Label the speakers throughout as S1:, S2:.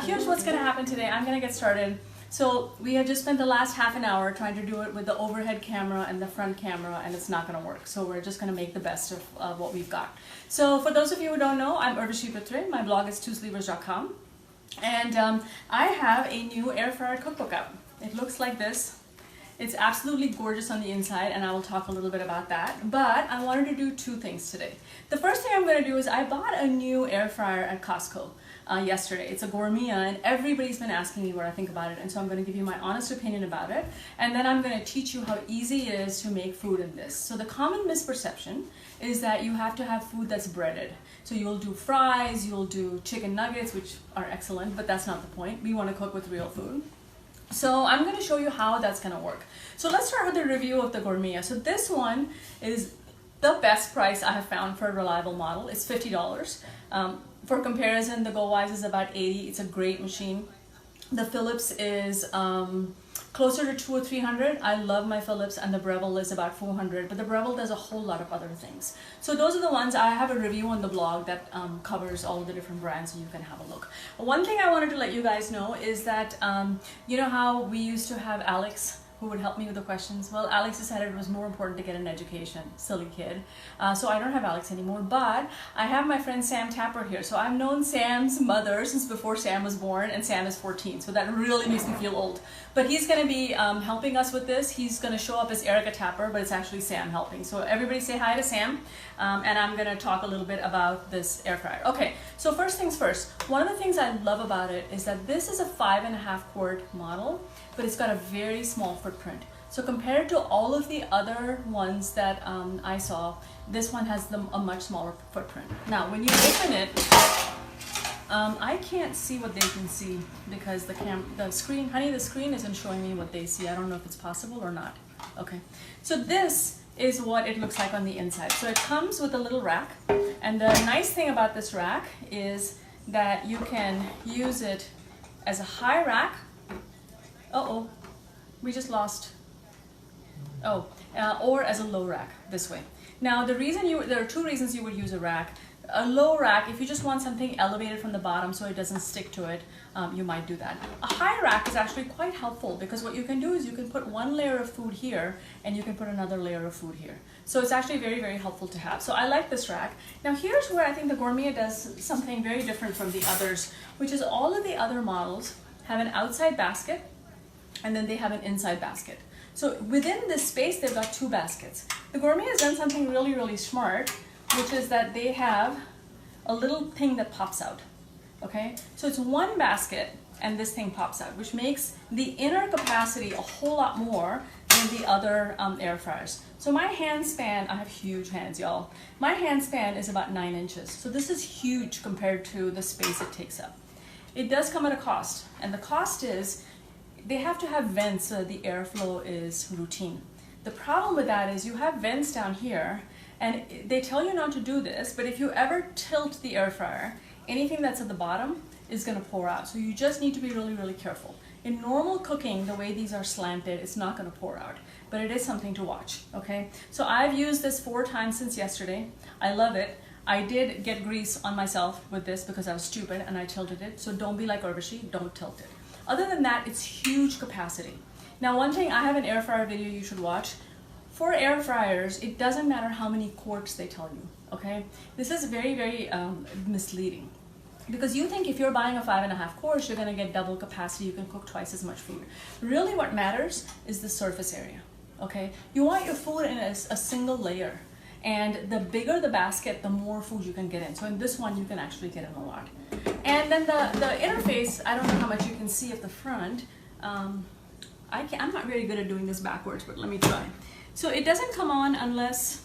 S1: here's what's gonna happen today. I'm gonna get started. So we have just spent the last half an hour trying to do it with the overhead camera and the front camera, and it's not gonna work. So we're just gonna make the best of what we've got. So for those of you who don't know, I'm Urvashi Patre. My blog is TwoSleevers.com. And I have a new air fryer cookbook out. It looks like this. It's absolutely gorgeous on the inside, and I will talk a little bit about that. But I wanted to do two things today. The first thing I'm going to do is I bought a new air fryer at Costco yesterday. It's a Gourmia, and everybody's been asking me what I think about it, and so I'm going to give you my honest opinion about it, and then I'm going to teach you how easy it is to make food in this. So the common misperception is that you have to have food that's breaded. So you'll do fries, you'll do chicken nuggets, which are excellent, but that's not the point. We want to cook with real food. So I'm going to show you how that's going to work. So let's start with the review of the Gourmia. So this one is the best price I have found for a reliable model. It's $50. For comparison, the GoWise is about $80. It's a great machine. The Philips is closer to $200 or $300. I love my Philips, and the Breville is about $400, but the Breville does a whole lot of other things. So those are the ones. I have a review on the blog that covers all the different brands, so you can have a look. One thing I wanted to let you guys know is that you know how we used to have Alex who would help me with the questions? Well, Alex decided it was more important to get an education. Silly kid. So I don't have Alex anymore, but I have my friend Sam Tapper here. So I've known Sam's mother since before Sam was born, and Sam is 14, so that really makes me feel old. But he's going to be helping us with this. He's going to show up as Erica Tapper, but it's actually Sam helping. So everybody say hi to Sam, and I'm going to talk a little bit about this air fryer. Okay, so first things first. One of the things I love about it is that this is a 5.5 quart model, but it's got a very small footprint. So compared to all of the other ones that I saw, this one has a much smaller footprint. Now, when you open it, I can't see what they can see because the screen, honey, the screen isn't showing me what they see. I don't know if it's possible or not. Okay, so this is what it looks like on the inside. So it comes with a little rack, and the nice thing about this rack is that you can use it as a high rack. Uh-oh, we just lost. Oh, or as a low rack, this way. Now, there are two reasons you would use a rack. A low rack, if you just want something elevated from the bottom so it doesn't stick to it, you might do that. A high rack is actually quite helpful because what you can do is you can put one layer of food here and you can put another layer of food here. So it's actually very, very helpful to have. So I like this rack. Now here's where I think the Gourmia does something very different from the others, which is all of the other models have an outside basket and then they have an inside basket. So within this space, they've got two baskets. The Gourmia has done something really, really smart, which is that they have a little thing that pops out, okay? So it's one basket and this thing pops out, which makes the inner capacity a whole lot more than the other air fryers. So my hand span, I have huge hands, y'all. My hand span is about 9 inches. So this is huge compared to the space it takes up. It does come at a cost, and the cost is they have to have vents so that the airflow is routine. The problem with that is you have vents down here, and they tell you not to do this, but if you ever tilt the air fryer, anything that's at the bottom is going to pour out. So you just need to be really, really careful. In normal cooking, the way these are slanted, it's not going to pour out, but it is something to watch, okay? So I've used this 4 times since yesterday. I love it. I did get grease on myself with this because I was stupid and I tilted it. So don't be like Urvashi, don't tilt it. Other than that, it's huge capacity. Now, one thing, I have an air fryer video you should watch. For air fryers, it doesn't matter how many quarts they tell you, okay? This is very, very misleading. Because you think if you're buying a 5.5 quarts, you're gonna get double capacity, you can cook twice as much food. Really what matters is the surface area, okay? You want your food in a single layer. And the bigger the basket, the more food you can get in. So in this one, you can actually get in a lot. And then the interface, I don't know how much you can see at the front. I'm not very good at doing this backwards, but let me try. So it doesn't come on unless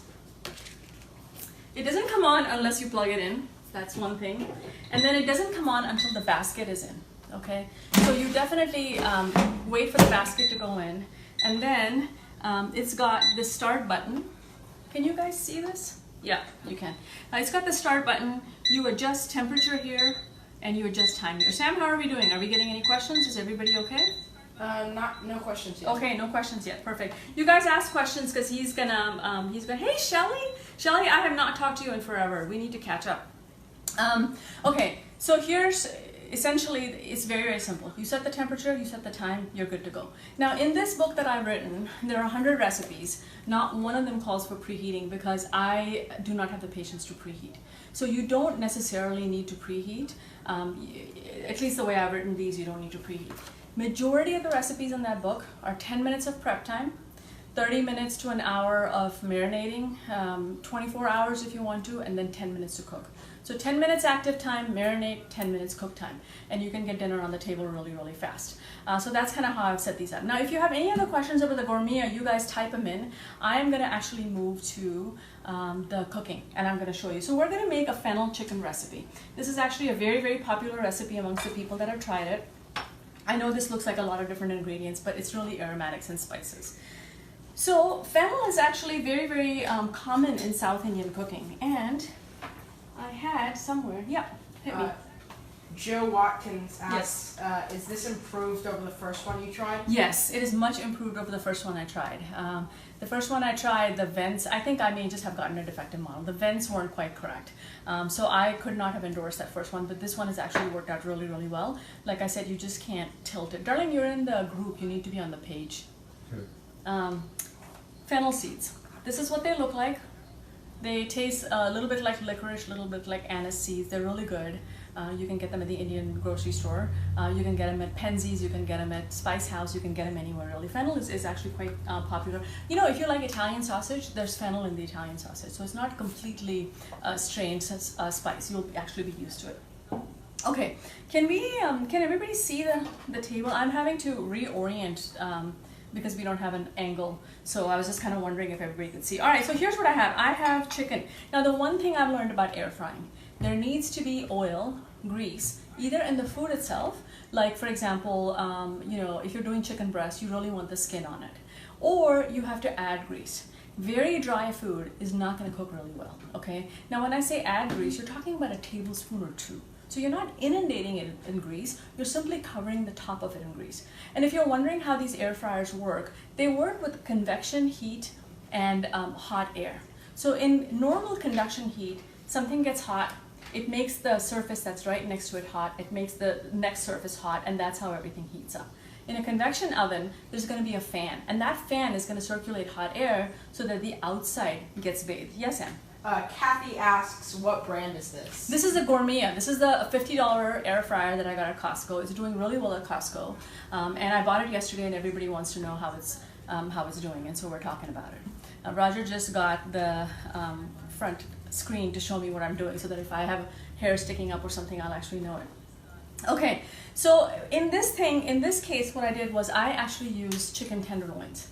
S1: you plug it in. That's one thing. And then it doesn't come on until the basket is in, okay? So you definitely wait for the basket to go in. And then it's got the start button. Can you guys see this? Yeah, you can. It's got the start button. You adjust temperature here, and you adjust time here. Sam, how are we doing? Are we getting any questions? Is everybody okay?
S2: No questions yet.
S1: Okay, no questions yet. Perfect. You guys ask questions because he's gonna, hey, Shelly, I have not talked to you in forever. We need to catch up. Okay, so here's essentially, it's very, very simple. You set the temperature, you set the time, you're good to go. Now, in this book that I've written, there are 100 recipes. Not one of them calls for preheating because I do not have the patience to preheat. So you don't necessarily need to preheat. At least the way I've written these, you don't need to preheat. Majority of the recipes in that book are 10 minutes of prep time, 30 minutes to an hour of marinating, 24 hours if you want to, and then 10 minutes to cook. So 10 minutes active time, marinate, 10 minutes cook time. And you can get dinner on the table really, really fast. So that's kind of how I've set these up. Now, if you have any other questions over the Gourmia, you guys type them in. I am going to actually move to the cooking, and I'm going to show you. So we're going to make a fennel chicken recipe. This is actually a very, very popular recipe amongst the people that have tried it. I know this looks like a lot of different ingredients, but it's really aromatics and spices. So fennel is actually very, very common in South Indian cooking, and I had somewhere, yeah, hit me.
S2: Joe Watkins asks, is this improved over the first one you tried?
S1: Yes, it is much improved over the first one I tried. The first one I tried, the vents, I think I may just have gotten a defective model. The vents weren't quite correct. So I could not have endorsed that first one, but this one has actually worked out really, really well. Like I said, you just can't tilt it. Darling, you're in the group, you need to be on the page. Fennel seeds. This is what they look like. They taste a little bit like licorice, a little bit like anise seeds. They're really good. You can get them at the Indian grocery store. You can get them at Penzies. You can get them at Spice House. You can get them anywhere really. Fennel is actually quite popular. You know, if you like Italian sausage, there's fennel in the Italian sausage. So it's not completely strange spice. You'll actually be used to it. Okay, can everybody see the table? I'm having to reorient because we don't have an angle. So I was just kind of wondering if everybody could see. All right, so here's what I have. I have chicken. Now the one thing I've learned about air frying, there needs to be oil, grease, either in the food itself, like for example, you know, if you're doing chicken breast, you really want the skin on it. Or you have to add grease. Very dry food is not gonna cook really well, okay? Now when I say add grease, you're talking about a tablespoon or two. So you're not inundating it in grease, you're simply covering the top of it in grease. And if you're wondering how these air fryers work, they work with convection heat and hot air. So in normal conduction heat, something gets hot, it makes the surface that's right next to it hot, it makes the next surface hot, and that's how everything heats up. In a convection oven, there's going to be a fan, and that fan is going to circulate hot air so that the outside gets bathed. Yes, Anne?
S2: Kathy asks, what brand is this?
S1: This is a Gourmia. This is the $50 air fryer that I got at Costco. It's doing really well at Costco, and I bought it yesterday, and everybody wants to know how it's doing, and so we're talking about it. Roger just got the front screen to show me what I'm doing, so that if I have hair sticking up or something, I'll actually know it. Okay, so in this case, what I did was I actually used chicken tenderloins,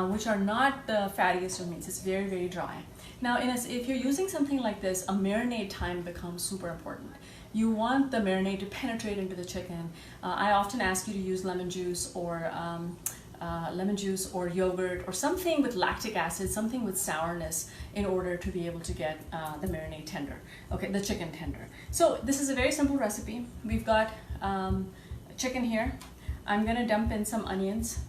S1: which are not the fattiest of meats. It's very, very dry. Now, if you're using something like this, a marinade time becomes super important. You want the marinade to penetrate into the chicken. I often ask you to use lemon juice or yogurt or something with lactic acid, something with sourness in order to be able to get the marinade tender. Okay, the chicken tender. So this is a very simple recipe. We've got chicken here. I'm gonna dump in some onions,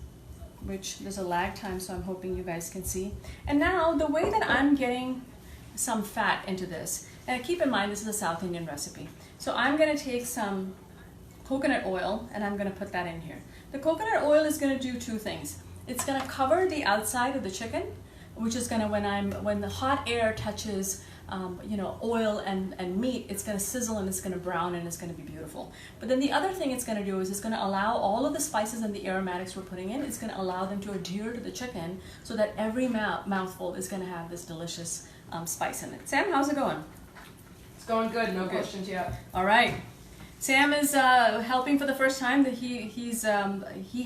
S1: which there's a lag time, so I'm hoping you guys can see. And now the way that I'm getting some fat into this, and keep in mind this is a South Indian recipe. So I'm gonna take some coconut oil and I'm gonna put that in here. The coconut oil is gonna do two things. It's gonna cover the outside of the chicken, which is gonna, when the hot air touches you know, oil and meat, it's gonna sizzle and it's gonna brown and it's gonna be beautiful. But then the other thing it's gonna do is it's gonna allow all of the spices and the aromatics we're putting in, it's gonna allow them to adhere to the chicken so that every mouthful is gonna have this delicious spice in it. Sam, how's it going?
S2: It's going good, no questions yet.
S1: All right. Sam is helping for the first time. He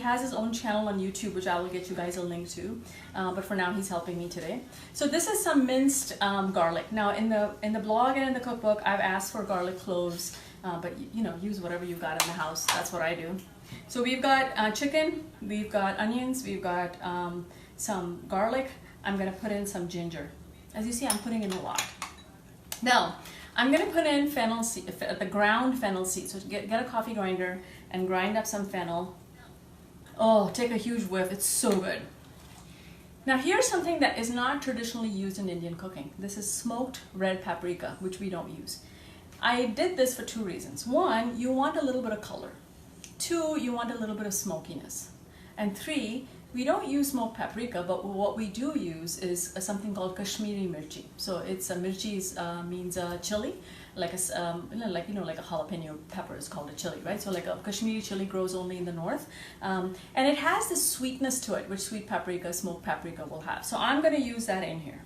S1: has his own channel on YouTube, which I will get you guys a link to. But for now, he's helping me today. So this is some minced garlic. Now in the blog and in the cookbook, I've asked for garlic cloves, but you know, use whatever you got in the house. That's what I do. So we've got chicken, we've got onions, we've got some garlic. I'm gonna put in some ginger. As you see, I'm putting in a lot. Now, I'm going to put in fennel seed, the ground fennel seed. So get a coffee grinder and grind up some fennel. Oh, take a huge whiff. It's so good. Now here's something that is not traditionally used in Indian cooking. This is smoked red paprika, which we don't use. I did this for 2 reasons. 1, you want a little bit of color. 2, you want a little bit of smokiness. And 3, we don't use smoked paprika, but what we do use is something called Kashmiri mirchi. So it's a mirchi means chili, like a like a jalapeno pepper is called a chili, right? So like a Kashmiri chili grows only in the north, and it has this sweetness to it, which sweet paprika, smoked paprika will have. So I'm going to use that in here.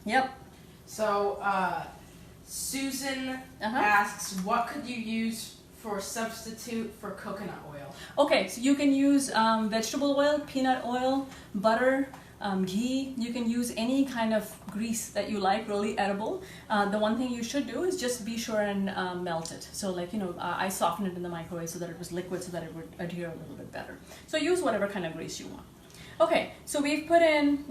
S1: Yep.
S2: So Susan asks, what could you use for a substitute for coconut oil?
S1: Okay, so you can use vegetable oil, peanut oil, butter, ghee. You can use any kind of grease that you like, really edible. The one thing you should do is just be sure and melt it. So like, I softened it in the microwave so that it was liquid so that it would adhere a little bit better. So use whatever kind of grease you want. Okay, so we've put in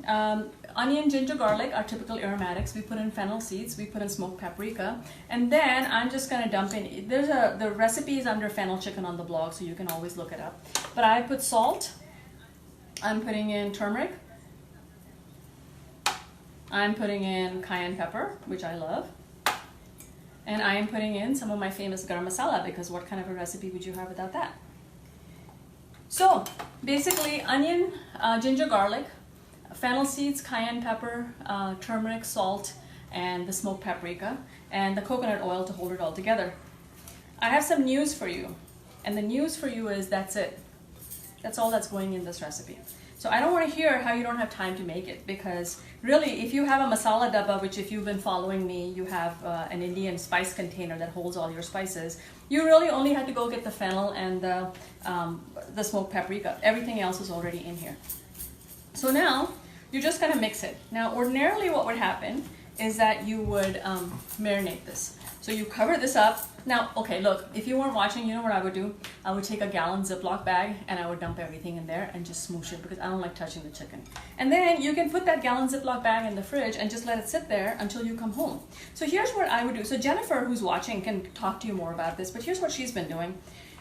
S1: onion, ginger, garlic, our typical aromatics. We put in fennel seeds, we put in smoked paprika, and then I'm just gonna dump in, the recipe is under fennel chicken on the blog, so you can always look it up. But I put salt, I'm putting in turmeric, I'm putting in cayenne pepper, which I love, and I am putting in some of my famous garam masala, because what kind of a recipe would you have without that? So basically onion, ginger, garlic, fennel seeds, cayenne pepper, turmeric, salt, and the smoked paprika, and the coconut oil to hold it all together. I have some news for you, and the news for you is that's it. That's all that's going in this recipe. So I don't want to hear how you don't have time to make it, because really if you have a masala dabba, which if you've been following me, you have an Indian spice container that holds all your spices, you really only had to go get the fennel and the smoked paprika. Everything else is already in here. So now you're just going to mix it. Now ordinarily what would happen is that you would marinate this. So you cover this up. Now, okay, look, if you weren't watching, you know what I would do? I would take a gallon Ziploc bag and I would dump everything in there and just smoosh it, because I don't like touching the chicken. And then you can put that gallon Ziploc bag in the fridge and just let it sit there until you come home. So here's what I would do. So Jennifer, who's watching, can talk to you more about this, but here's what she's been doing.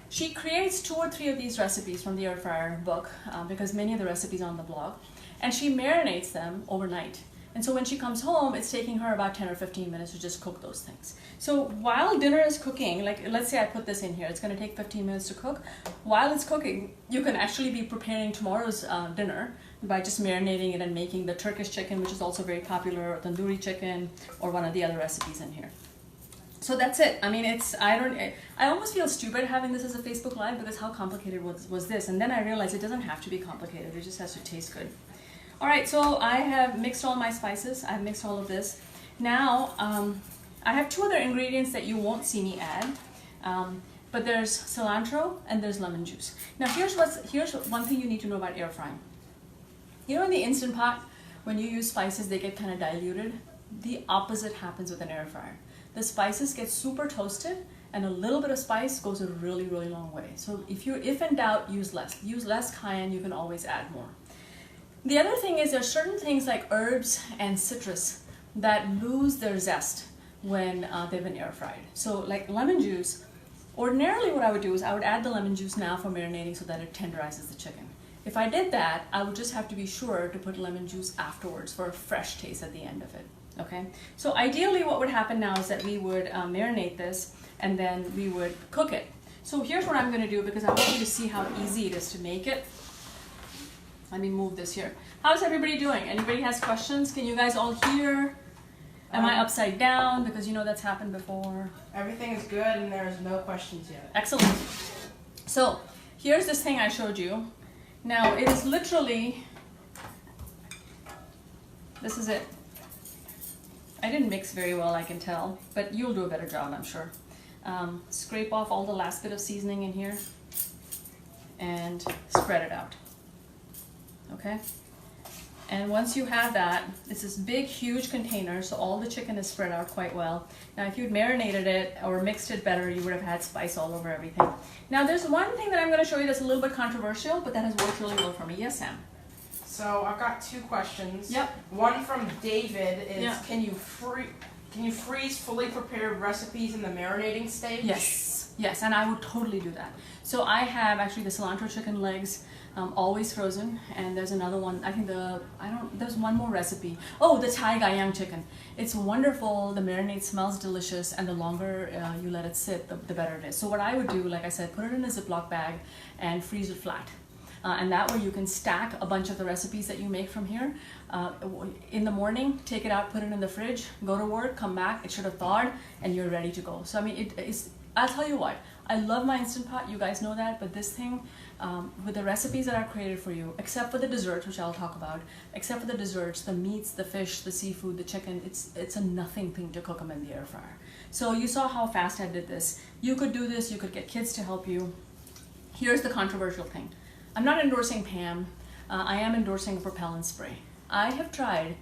S1: She creates 2 or 3 of these recipes from the air fryer book, because many of the recipes are on the blog, and she marinates them overnight. And so when she comes home, it's taking her about 10 or 15 minutes to just cook those things. So while dinner is cooking, like let's say I put this in here, it's going to take 15 minutes to cook. While it's cooking, you can actually be preparing tomorrow's dinner by just marinating it and making the Turkish chicken, which is also very popular, or tandoori chicken, or one of the other recipes in here. So that's it. I mean, I almost feel stupid having this as a Facebook Live, because how complicated was this? And then I realized it doesn't have to be complicated. It just has to taste good. All right, so I have mixed all my spices. I've mixed all of this. Now, I have 2 other ingredients that you won't see me add, but there's cilantro and there's lemon juice. Now, here's one thing you need to know about air frying. You know, in the Instant Pot, when you use spices, they get kind of diluted. The opposite happens with an air fryer. The spices get super toasted, and a little bit of spice goes a really, really long way. So if in doubt, use less. Use less cayenne, you can always add more. The other thing is, there are certain things like herbs and citrus that lose their zest when they've been air fried. So like lemon juice, ordinarily what I would do is I would add the lemon juice now for marinating so that it tenderizes the chicken. If I did that, I would just have to be sure to put lemon juice afterwards for a fresh taste at the end of it. Okay? So ideally what would happen now is that we would marinate this and then we would cook it. So here's what I'm going to do, because I want you to see how easy it is to make it. Let me move this here. How's everybody doing? Anybody has questions? Can you guys all hear? Am I upside down? Because you know that's happened before.
S2: Everything is good and there's no questions yet.
S1: Excellent. So here's this thing I showed you. Now it is literally, this is it. I didn't mix very well, I can tell, but you'll do a better job, I'm sure. Scrape off all the last bit of seasoning in here and spread it out. Okay, and once you have that, it's this big huge container, so all the chicken is spread out quite well. Now if you'd marinated it or mixed it better, you would have had spice all over everything. Now there's one thing that I'm going to show you that's a little bit controversial, but that has worked really well for me. Yes, Sam?
S2: So I've got 2 questions.
S1: Yep.
S2: One from David is,
S1: yeah.
S2: Can you freeze fully prepared recipes in the marinating stage?
S1: Yes, and I would totally do that. So I have actually the cilantro chicken legs. always frozen. And there's another one, I think there's one more recipe. Oh, the Thai Gayang chicken. It's wonderful, the marinade smells delicious, and the longer you let it sit, the better it is. So what I would do, like I said, put it in a Ziploc bag and freeze it flat. And that way you can stack a bunch of the recipes that you make from here. In the morning, take it out, put it in the fridge, go to work, come back, it should have thawed, and you're ready to go. So I mean, I'll tell you what, I love my Instant Pot, you guys know that, but this thing, with the recipes that I've created for you, except for the desserts, which I'll talk about, except for the desserts, the meats, the fish, the seafood, the chicken, it's a nothing thing to cook them in the air fryer. So you saw how fast I did this. You could do this, you could get kids to help you. Here's the controversial thing. I'm not endorsing Pam, I am endorsing a propellant spray. I have tried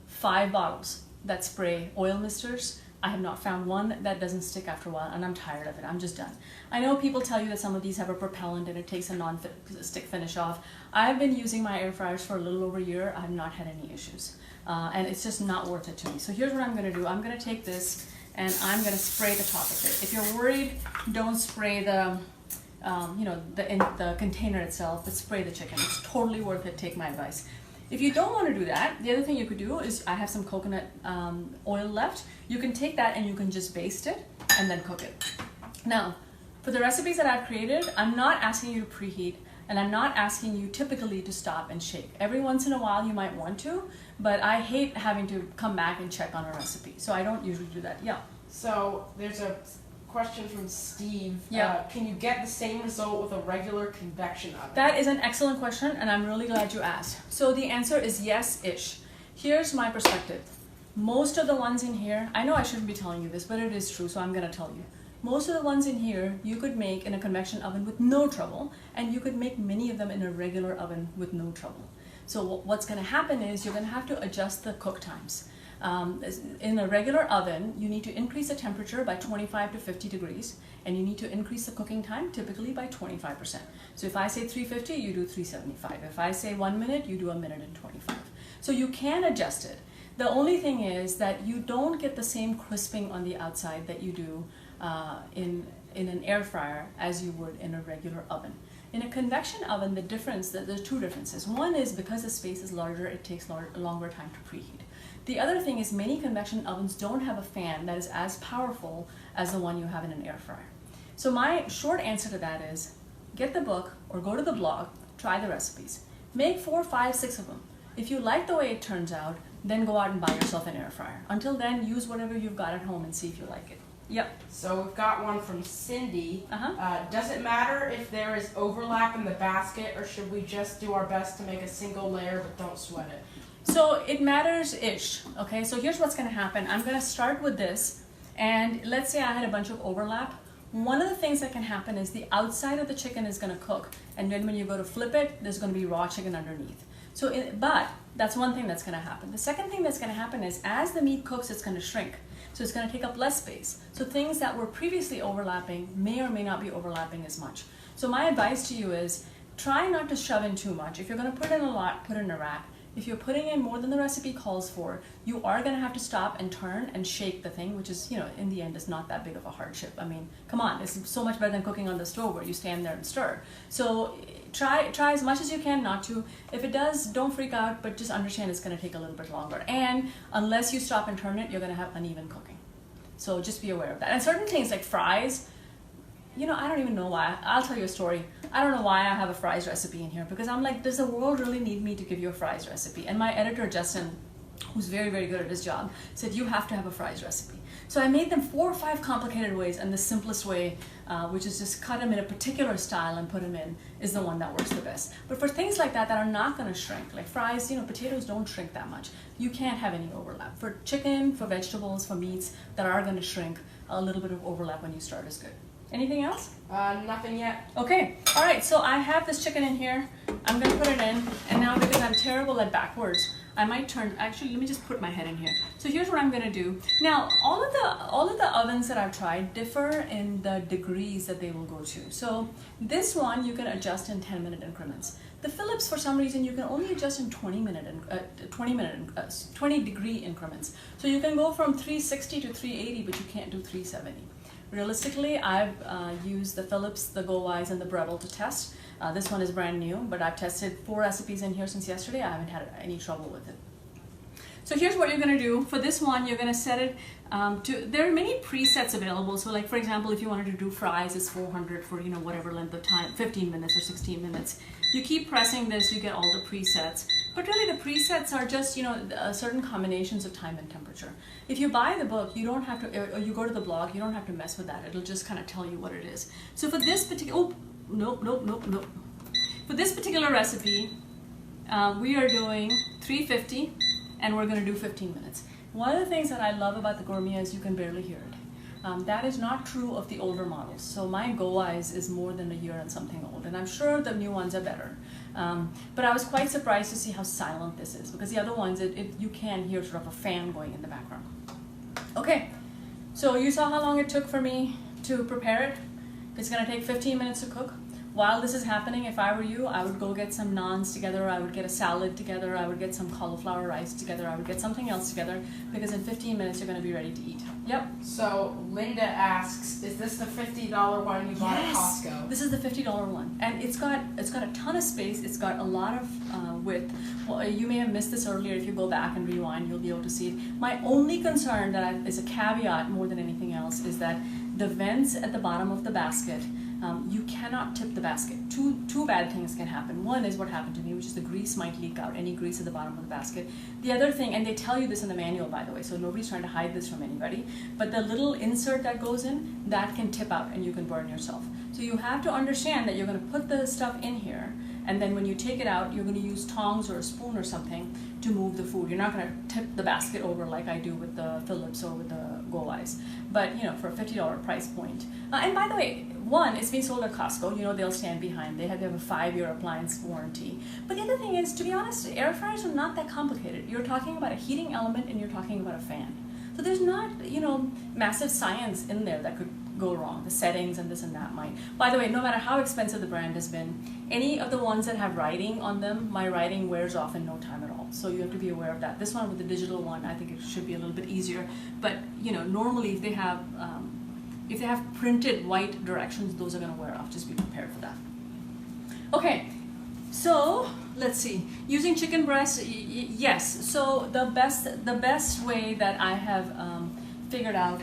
S1: 5 bottles that spray oil misters. I have not found one that doesn't stick after a while, and I'm tired of it. I'm just done. I know people tell you that some of these have a propellant and it takes a non-stick finish off. I've been using my air fryers for a little over a year. I have not had any issues, and it's just not worth it to me. So here's what I'm going to do. I'm going to take this and I'm going to spray the top of it. If you're worried, don't spray the the container itself, but spray the chicken. It's totally worth it. Take my advice. If you don't want to do that, the other thing you could do is, I have some coconut oil left. You can take that and you can just baste it and then cook it. Now, for the recipes that I've created, I'm not asking you to preheat, and I'm not asking you typically to stop and shake. Every once in a while you might want to, but I hate having to come back and check on a recipe, so I don't usually do that. Yeah.
S2: So there's a question from Steve.
S1: Yeah.
S2: Can you get the same result with a regular convection oven?
S1: That is an excellent question, and I'm really glad you asked. So the answer is yes-ish. Here's my perspective. Most of the ones in here, I know I shouldn't be telling you this, but it is true, so I'm going to tell you. Most of the ones in here you could make in a convection oven with no trouble, and you could make many of them in a regular oven with no trouble. So what's going to happen is you're going to have to adjust the cook times. In a regular oven, you need to increase the temperature by 25 to 50 degrees, and you need to increase the cooking time typically by 25%. So if I say 350, you do 375. If I say 1 minute, you do 1 minute and 25. So you can adjust it. The only thing is that you don't get the same crisping on the outside that you do in an air fryer as you would in a regular oven. In a convection oven, there's 2 differences. One is because the space is larger, it takes a longer time to preheat. The other thing is many convection ovens don't have a fan that is as powerful as the one you have in an air fryer. So my short answer to that is get the book or go to the blog, try the recipes. Make 4, 5, 6 of them. If you like the way it turns out, then go out and buy yourself an air fryer. Until then, use whatever you've got at home and see if you like it. Yep.
S2: So we've got one from Cindy. Does it matter if there is overlap in the basket, or should we just do our best to make a single layer but don't sweat it?
S1: So it matters-ish, okay? So here's what's gonna happen. I'm gonna start with this, and let's say I had a bunch of overlap. One of the things that can happen is the outside of the chicken is gonna cook, and then when you go to flip it, there's gonna be raw chicken underneath. But that's one thing that's gonna happen. The second thing that's gonna happen is as the meat cooks, it's gonna shrink. So it's gonna take up less space. So things that were previously overlapping may or may not be overlapping as much. So my advice to you is try not to shove in too much. If you're gonna put in a lot, put in a rack. If you're putting in more than the recipe calls for, you are going to have to stop and turn and shake the thing, which is, in the end, is not that big of a hardship. I mean, come on, it's so much better than cooking on the stove where you stand there and stir. So try as much as you can not to. If it does, don't freak out, but just understand it's going to take a little bit longer. And unless you stop and turn it, you're going to have uneven cooking. So just be aware of that. And certain things like fries, I don't even know why. I'll tell you a story. I don't know why I have a fries recipe in here, because I'm like, does the world really need me to give you a fries recipe? And my editor, Justin, who's very, very good at his job, said, you have to have a fries recipe. So I made them 4 or 5 complicated ways, and the simplest way, which is just cut them in a particular style and put them in, is the one that works the best. But for things like that are not going to shrink, like fries, potatoes don't shrink that much. You can't have any overlap. For chicken, for vegetables, for meats that are going to shrink, a little bit of overlap when you start is good. Anything else?
S2: Nothing yet.
S1: Okay, all right, so I have this chicken in here. I'm gonna put it in, and now because I'm terrible at backwards, I might turn, actually, let me just put my head in here. So here's what I'm gonna do. Now, all of the ovens that I've tried differ in the degrees that they will go to. So this one you can adjust in 10-minute increments. The Philips, for some reason, you can only adjust in 20 degree increments. So you can go from 360 to 380, but you can't do 370. realistically, I've used the Philips, the Go Wise, and the Breville to test. This one is brand new, but I've tested 4 recipes in here since yesterday. I haven't had any trouble with it. So here's what you're gonna do. For this one, you're gonna set it there are many presets available. So like, for example, if you wanted to do fries, it's 400 for, you know, whatever length of time, 15 minutes or 16 minutes. You keep pressing this, you get all the presets. But really the presets are just, you know, certain combinations of time and temperature. If you buy the book, you don't have to, or you go to the blog, you don't have to mess with that. It'll just kind of tell you what it is. So for this particular, nope. For this particular recipe, we are doing 350 and we're gonna do 15 minutes. One of the things that I love about the Gourmia is you can barely hear it. That is not true of the older models. So my Go Wise is more than a year and something old, and I'm sure the new ones are better. But I was quite surprised to see how silent this is, because the other ones, you can hear sort of a fan going in the background. Okay, so you saw how long it took for me to prepare it. It's gonna take 15 minutes to cook. While this is happening, if I were you, I would go get some naans together, I would get a salad together, I would get some cauliflower rice together, I would get something else together, because in 15 minutes you're going to be ready to eat. Yep. So
S2: Linda asks, is this the $50 one you bought at Costco?
S1: This is the $50 one, and it's got a ton of space. It's got a lot of width. Well, you may have missed this earlier. If you go back and rewind, you'll be able to see it. My only concern is a caveat more than anything else is that the vents at the bottom of the basket. You cannot tip the basket. Two bad things can happen. One is what happened to me, which is the grease might leak out, any grease at the bottom of the basket. The other thing, and they tell you this in the manual, by the way, so nobody's trying to hide this from anybody, but the little insert that goes in, that can tip out and you can burn yourself. So you have to understand that you're going to put the stuff in here, and then when you take it out, you're going to use tongs or a spoon or something to move the food. You're not going to tip the basket over like I do with the Philips or with the Go Wise. But, you know, for a $50 price point. And by the way, one, it's being sold at Costco. You know, they'll stand behind. They have a 5-year appliance warranty. But the other thing is, to be honest, air fryers are not that complicated. You're talking about a heating element and you're talking about a fan. So there's not, you know, massive science in there that could go wrong. The settings and this and that might. By the way, no matter how expensive the brand has been, any of the ones that have writing on them, my writing wears off in no time at all. So you have to be aware of that. This one with the digital one, I think it should be a little bit easier. But, you know, normally if they have printed white directions, those are going to wear off. Just be prepared for that. Okay, so let's see. Using chicken breast, yes. So the best way that I have figured out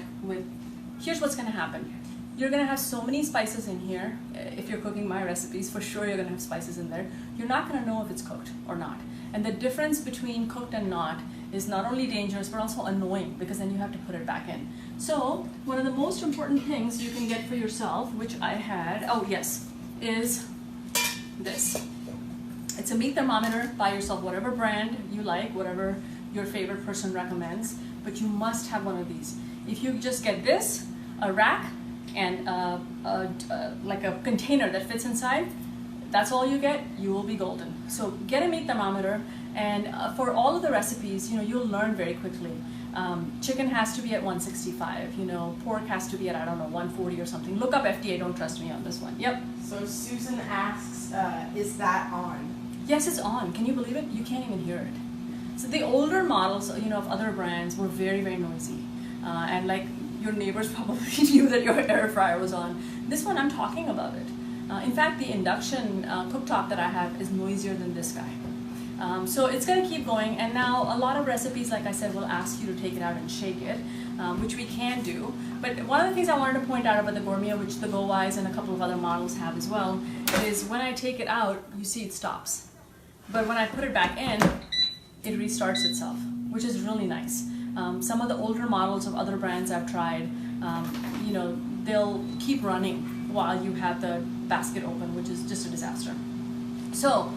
S1: here's what's going to happen. You're going to have so many spices in here. If you're cooking my recipes, for sure you're going to have spices in there. You're not going to know if it's cooked or not. And the difference between cooked and not is not only dangerous, but also annoying, because then you have to put it back in. So one of the most important things you can get for yourself, which I had, is this. It's a meat thermometer. Buy yourself whatever brand you like, whatever your favorite person recommends, but you must have one of these. If you just get this, a rack, and like a container that fits inside, that's all you get, you will be golden. So get a meat thermometer, and for all of the recipes, you know, you'll learn very quickly. Chicken has to be at 165, you know, pork has to be at, I don't know, 140 or something. Look up FDA, don't trust me on this one. Yep.
S2: So Susan asks, is that on?
S1: Yes, it's on. Can you believe it? You can't even hear it. So the older models, you know, of other brands were very, very noisy. And like your neighbors probably knew that your air fryer was on. This one, I'm talking about it. In fact, the induction cooktop that I have is noisier than this guy. So it's going to keep going, and now a lot of recipes, like I said, will ask you to take it out and shake it, which we can do. But one of the things I wanted to point out about the Gourmia, which the Go Wise and a couple of other models have as well, is when I take it out, you see it stops. But when I put it back in, it restarts itself, which is really nice. Some of the older models of other brands I've tried, you know, they'll keep running while you have the basket open, which is just a disaster. So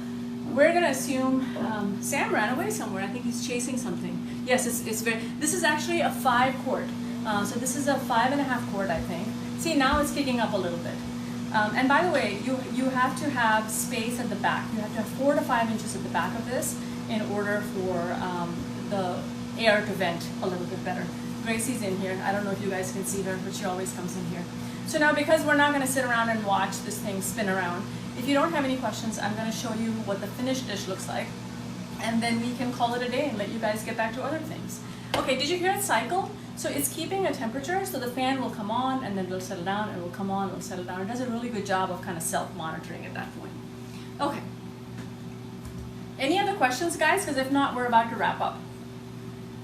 S1: we're gonna assume Sam ran away somewhere. I think he's chasing something. Yes, this is actually a 5 quart. So this is a 5.5 quart, I think. See, now it's kicking up a little bit. And by the way, you have to have space at the back. You have to have 4 to 5 inches at the back of this in order for the air to vent a little bit better. Gracie's in here. I don't know if you guys can see her, but she always comes in here. So now, because we're not going to sit around and watch this thing spin around, if you don't have any questions, I'm going to show you what the finished dish looks like, and then we can call it a day and let you guys get back to other things. Okay, did you hear it cycle? So it's keeping a temperature, so the fan will come on and then it'll settle down, and it will come on, it'll settle down. It does a really good job of kind of self-monitoring at that point. Okay. Any other questions, guys? Because if not, we're about to wrap up.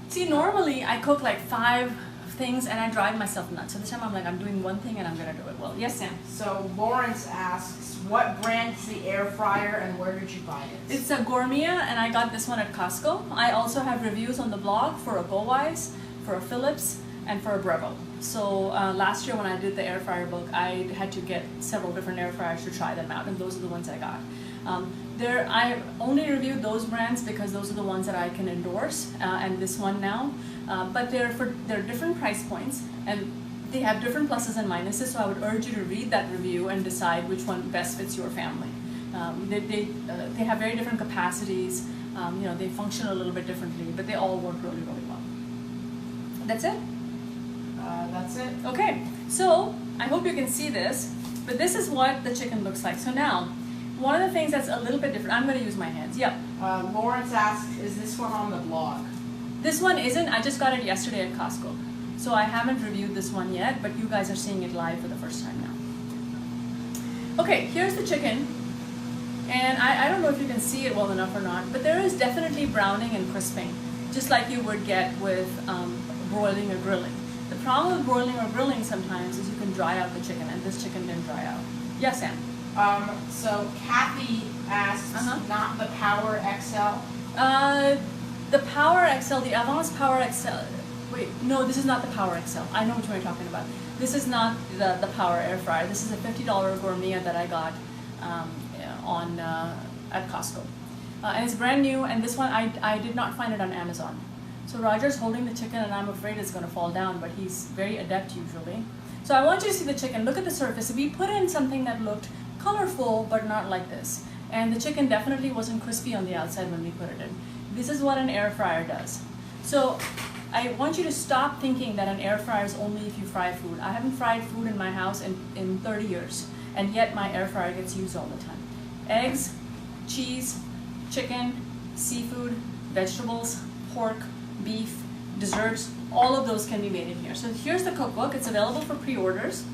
S1: See, normally I cook like 5 things and I drive myself nuts. So this time I'm like, I'm doing one thing and I'm gonna do it well. Yes, Sam?
S2: So Lawrence asks, what brand is the air fryer and where did you buy it?
S1: It's a Gourmia, and I got this one at Costco. I also have reviews on the blog for a GoWise, for a Philips, and for a Breville. So last year when I did the air fryer book, I had to get several different air fryers to try them out, and those are the ones I got. I only reviewed those brands because those are the ones that I can endorse, and this one now. But they're different price points, and they have different pluses and minuses. So I would urge you to read that review and decide which one best fits your family. They have very different capacities. They function a little bit differently, but they all work really, really well. That's it?
S2: That's it.
S1: Okay, so I hope you can see this, but this is what the chicken looks like. So now, one of the things that's a little bit different, I'm going to use my hands. Yep.
S2: Lawrence asks, is this one on the blog?
S1: This one isn't. I just got it yesterday at Costco. So I haven't reviewed this one yet, but you guys are seeing it live for the first time now. Okay, here's the chicken. And I don't know if you can see it well enough or not, but there is definitely browning and crisping, just like you would get with broiling or grilling. The problem with broiling or grilling sometimes is you can dry out the chicken, and this chicken didn't dry out. Yes, Sam?
S2: So Kathy asks, not the Power XL?
S1: The Power XL, the Avance Power XL, wait, no, this is not the Power XL. I know which one you're talking about. This is not the Power Air Fryer. This is a $50 Gourmia that I got at Costco. And it's brand new, and this one I did not find it on Amazon. So Roger's holding the chicken, and I'm afraid it's going to fall down, but he's very adept usually. So I want you to see the chicken. Look at the surface. We put in something that looked colorful, but not like this. And the chicken definitely wasn't crispy on the outside when we put it in. This is what an air fryer does. So I want you to stop thinking that an air fryer is only if you fry food. I haven't fried food in my house in 30 years, and yet my air fryer gets used all the time. Eggs, cheese, chicken, seafood, vegetables, pork, beef, desserts, all of those can be made in here. So here's the cookbook. It's available for pre-orders.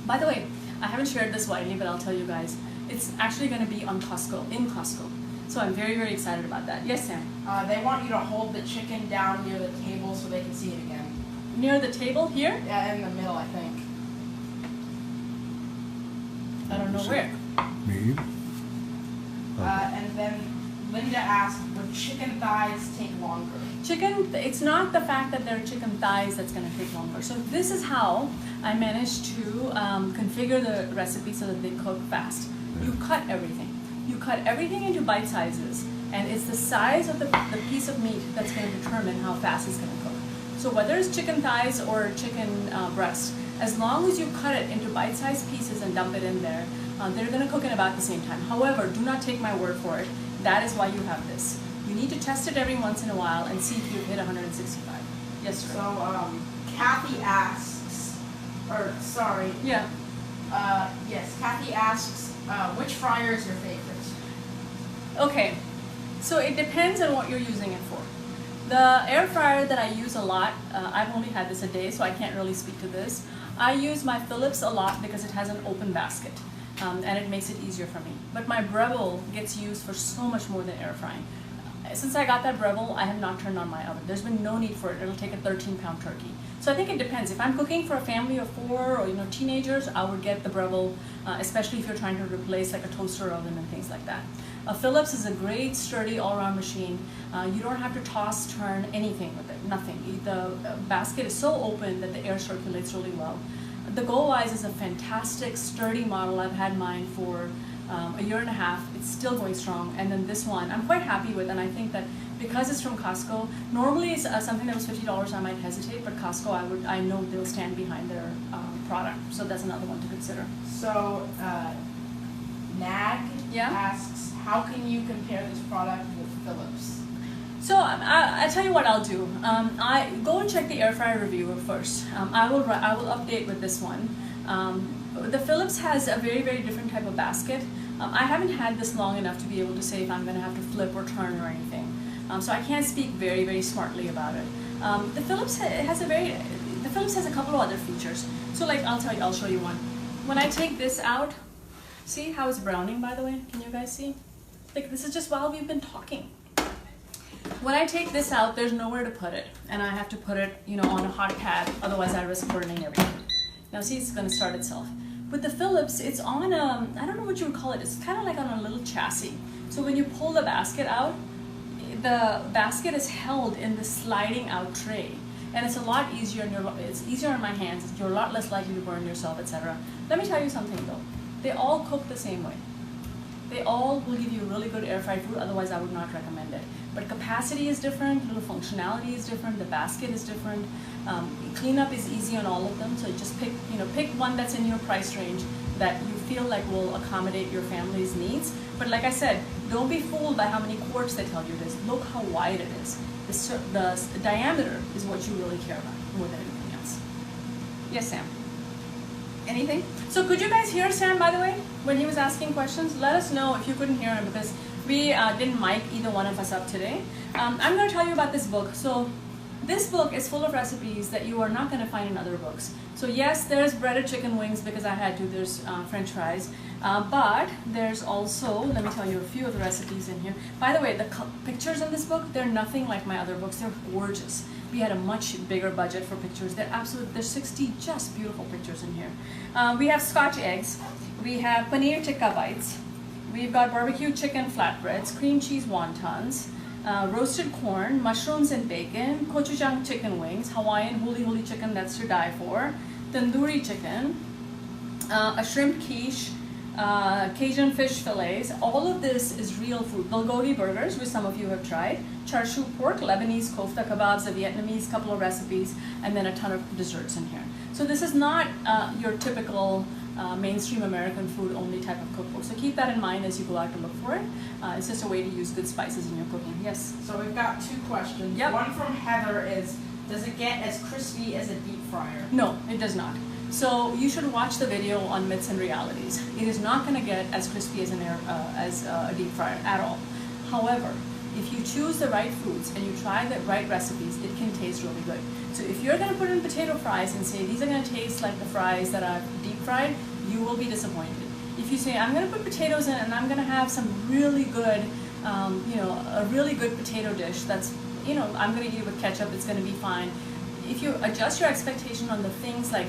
S1: By the way, I haven't shared this widely, but I'll tell you guys. It's actually going to be on Costco, in Costco. So I'm very, very excited about that. Yes, Sam?
S2: They want you to hold the chicken down near the table so they can see it again.
S1: Near the table here?
S2: Yeah, in the middle, I think.
S1: I don't know where.
S3: Me?
S2: And then Linda asked, would chicken thighs take longer?
S1: Chicken, it's not the fact that they're chicken thighs that's going to take longer. So this is how I managed to configure the recipe so that they cook fast. You cut everything. You cut everything into bite sizes, and it's the size of the piece of meat that's going to determine how fast it's going to cook. So whether it's chicken thighs or chicken breast, as long as you cut it into bite-sized pieces and dump it in there, they're going to cook in about the same time. However, do not take my word for it. That is why you have this. You need to test it every once in a while and see if you've hit 165. Yes, sir.
S2: So Kathy asks, or sorry.
S1: Yeah.
S2: Yes, Kathy asks, which fryer is your favorite?
S1: Okay, so it depends on what you're using it for. The air fryer that I use a lot, I've only had this a day, so I can't really speak to this. I use my Philips a lot because it has an open basket, and it makes it easier for me. But my Breville gets used for so much more than air frying. Since I got that Breville, I have not turned on my oven. There's been no need for it. It'll take a 13-pound turkey. So I think it depends. If I'm cooking for a family of 4 or teenagers, I would get the Breville, especially if you're trying to replace like a toaster oven and things like that. A Philips is a great, sturdy, all-around machine. You don't have to toss, turn, anything with it, nothing. The basket is so open that the air circulates really well. The GoWise is a fantastic, sturdy model. I've had mine for a year and a half. It's still going strong. And then this one, I'm quite happy with, and I think that because it's from Costco, normally it's something that was $50, I might hesitate, but Costco, I know they'll stand behind their product. So that's another one to consider.
S2: So, Nag asks, how can you compare this product with Philips?
S1: So I'll tell you what I'll do. I go and check the air fryer review first. I will update with this one. The Philips has a very, very different type of basket. I haven't had this long enough to be able to say if I'm going to have to flip or turn or anything. So I can't speak very, very smartly about it. The Philips has a couple of other features. So like I'll show you one. When I take this out, see how it's browning, by the way? Can you guys see? Like, this is just while we've been talking. When I take this out, there's nowhere to put it, and I have to put it, on a hot pad, otherwise I risk burning everything. Now see, it's gonna start itself. With the Philips, it's on I don't know what you would call it, it's kind of like on a little chassis. So when you pull the basket out, the basket is held in the sliding out tray. And it's a lot easier, it's easier on my hands, you're a lot less likely to burn yourself, etc. Let me tell you something though, they all cook the same way. They all will give you really good air fried food, otherwise I would not recommend it. But capacity is different, little functionality is different, the basket is different. Cleanup is easy on all of them, so just pick one that's in your price range that you feel like will accommodate your family's needs. But like I said, don't be fooled by how many quarts they tell you it is. Look how wide it is. The diameter is what you really care about more than anything else. Yes, Sam? Anything? So could you guys hear Sam, by the way, when he was asking questions? Let us know if you couldn't hear him, because we didn't mic either one of us up today. I'm going to tell you about this book. So this book is full of recipes that you are not going to find in other books. So yes, there's breaded chicken wings because I had to. There's French fries. But there's also, let me tell you a few of the recipes in here. By the way, the pictures in this book, they're nothing like my other books. They're gorgeous. We had a much bigger budget for pictures. There's 60 just beautiful pictures in here. We have Scotch eggs. We have paneer tikka bites. We've got barbecue chicken flatbreads, cream cheese wontons, roasted corn, mushrooms and bacon, gochujang chicken wings, Hawaiian huli chicken that's to die for, tandoori chicken, a shrimp quiche, Cajun fish fillets. All of this is real food. Bulgogi burgers, which some of you have tried, char siu pork, Lebanese kofta kebabs, a Vietnamese couple of recipes, and then a ton of desserts in here. So this is not your typical mainstream American food only type of cookbook. So keep that in mind as you go out to look for it. It's just a way to use good spices in your cooking. Yes?
S2: So we've got two questions.
S1: Yep.
S2: One from Heather is, does it get as crispy as a deep fryer?
S1: No, it does not. So you should watch the video on Myths and Realities. It is not going to get as crispy as a deep fryer at all. However, if you choose the right foods and you try the right recipes, it can taste really good. So if you're going to put in potato fries and say these are going to taste like the fries that are deep fried, you will be disappointed. If you say I'm going to put potatoes in and I'm going to have some really good, a really good potato dish that's, I'm going to eat it with ketchup, it's going to be fine. If you adjust your expectation on the things like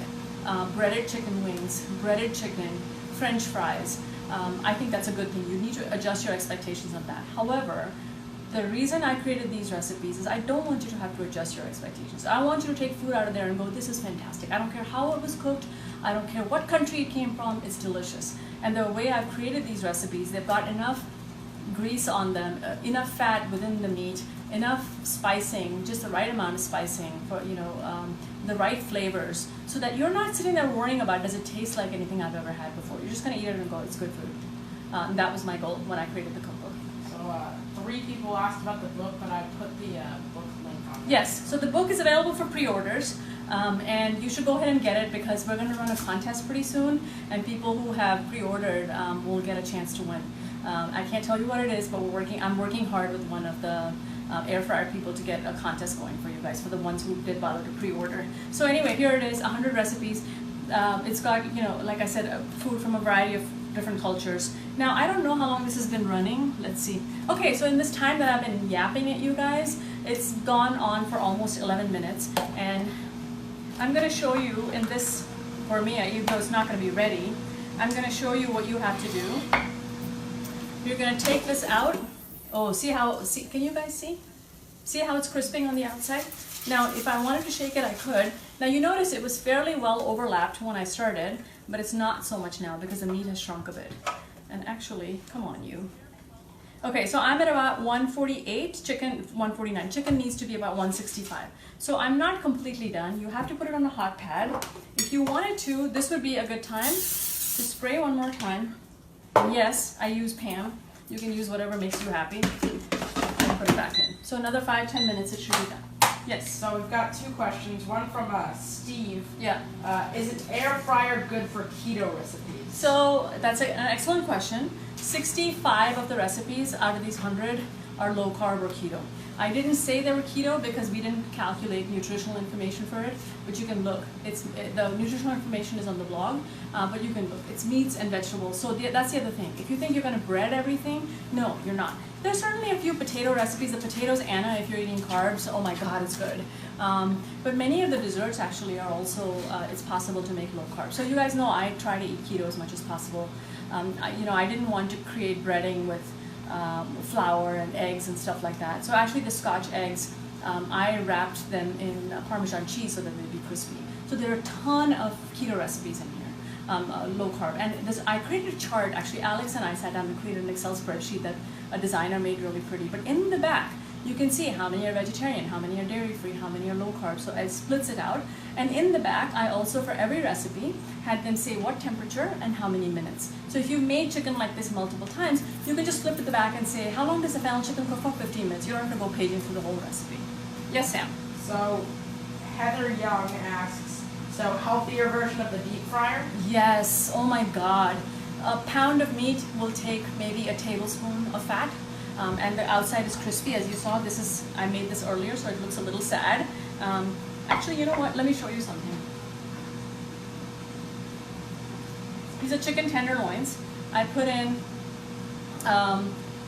S1: breaded chicken wings, breaded chicken, French fries, I think that's a good thing. You need to adjust your expectations on that. However, the reason I created these recipes is I don't want you to have to adjust your expectations. I want you to take food out of there and go, this is fantastic. I don't care how it was cooked. I don't care what country it came from. It's delicious. And the way I've created these recipes, they've got enough grease on them, enough fat within the meat, enough spicing, just the right amount of spicing for, the right flavors, so that you're not sitting there worrying about, does it taste like anything I've ever had before? You're just going to eat it and go, it's good food. And that was my goal when I created the cookbook.
S2: So 3 people asked about the book, but I put the book link on.
S1: Yes, so the book is available for pre-orders, and you should go ahead and get it because we're going to run a contest pretty soon, and people who have pre-ordered will get a chance to win. I can't tell you what it is, but I'm working hard with one of the air fryer people to get a contest going for you guys, for the ones who did bother to pre-order. So anyway, here it is, 100 recipes. It's got, like I said, food from a variety of different cultures. Now, I don't know how long this has been running. Let's see. Okay, so in this time that I've been yapping at you guys, it's gone on for almost 11 minutes. And I'm going to show you in this Gourmia, even though it's not going to be ready, I'm going to show you what you have to do. You're going to take this out. Oh, can you guys see? See how it's crisping on the outside? Now, if I wanted to shake it, I could. Now, you notice it was fairly well overlapped when I started, but it's not so much now because the meat has shrunk a bit. And actually, come on, you. Okay, so I'm at about 148, chicken 149. Chicken needs to be about 165. So I'm not completely done. You have to put it on a hot pad. If you wanted to, this would be a good time to spray one more time. And yes, I use Pam. You can use whatever makes you happy. And put it back in. So another 5-10 minutes, it should be done. Yes.
S2: So we've got 2 questions. One from Steve.
S1: Yeah.
S2: Is an air fryer good for keto recipes?
S1: So that's an excellent question. 65 of the recipes out of these 100 are low carb or keto. I didn't say they were keto because we didn't calculate nutritional information for it, but you can look. The nutritional information is on the blog, but you can look. It's meats and vegetables. So that's the other thing. If you think you're going to bread everything, no, you're not. There's certainly a few potato recipes. The potatoes, Anna, if you're eating carbs, oh my God, it's good. But many of the desserts actually are also, it's possible to make low carb. So you guys know I try to eat keto as much as possible. I didn't want to create breading with flour and eggs and stuff like that. So actually the Scotch eggs, I wrapped them in Parmesan cheese so that they'd be crispy. So there are a ton of keto recipes in here, low carb. And I created a chart, actually Alex and I sat down and created an Excel spreadsheet that a designer made really pretty. But in the back, you can see how many are vegetarian, how many are dairy-free, how many are low carb. So it splits it out. And in the back, I also, for every recipe, had them say what temperature and how many minutes. So if you've made chicken like this multiple times, you can just flip to the back and say, how long does the fennel chicken cook for? 15 minutes. You don't have to go paging through the whole recipe. Yes, Sam?
S2: So Heather Young asks, so healthier version of the deep fryer?
S1: Yes. Oh my God. A pound of meat will take maybe a tablespoon of fat. And the outside is crispy, as you saw. I made this earlier, so it looks a little sad. Actually, you know what? Let me show you something. These are chicken tenderloins. I put in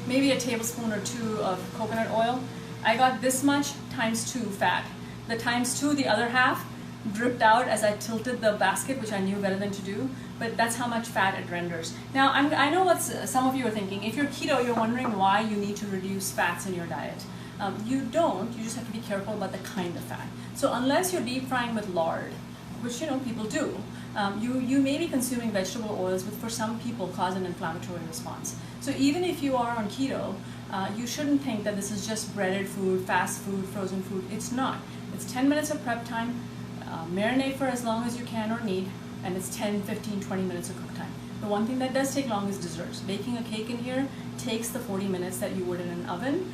S1: maybe a tablespoon or two of coconut oil. I got this much times 2 fat. The times 2, the other half, dripped out as I tilted the basket, which I knew better than to do, but that's how much fat it renders. Now, I know what some of you are thinking. If you're keto, you're wondering why you need to reduce fats in your diet. You don't, you just have to be careful about the kind of fat. So unless you're deep frying with lard, which people do, you may be consuming vegetable oils, which for some people cause an inflammatory response. So even if you are on keto, you shouldn't think that this is just breaded food, fast food, frozen food. It's not. It's 10 minutes of prep time. Marinate for as long as you can or need, and it's 10, 15, 20 minutes of cook time. The one thing that does take long is desserts. Baking a cake in here takes the 40 minutes that you would in an oven.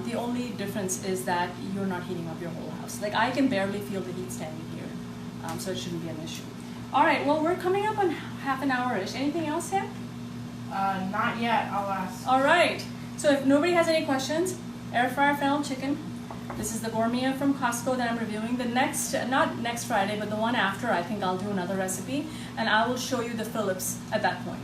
S1: The only difference is that you're not heating up your whole house. Like I can barely feel the heat standing here, so it shouldn't be an issue. All right, well, we're coming up on half an hour-ish. Anything else, Sam?
S2: Not yet, I'll ask.
S1: All right, so if nobody has any questions, air fryer fennel chicken. This is the Gourmia from Costco that I'm reviewing. The not next Friday, but the one after, I think I'll do another recipe, and I will show you the Phillips at that point.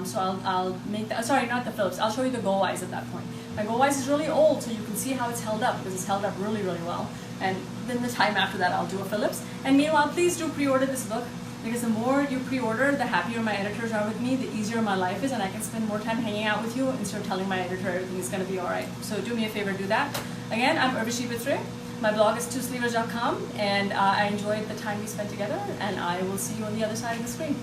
S1: So I'll make that, sorry, not the Phillips, I'll show you the Go Eyes at that point. My Go Eyes is really old, so you can see how it's held up, because it's held up really, really well. And then the time after that, I'll do a Phillips. And meanwhile, please do pre-order this book, because the more you pre-order, the happier my editors are with me, the easier my life is, and I can spend more time hanging out with you instead of telling my editor everything is going to be all right. So do me a favor, do that. Again, I'm Urvashi Bitre. My blog is TwoSleevers.com, and I enjoyed the time we spent together, and I will see you on the other side of the screen.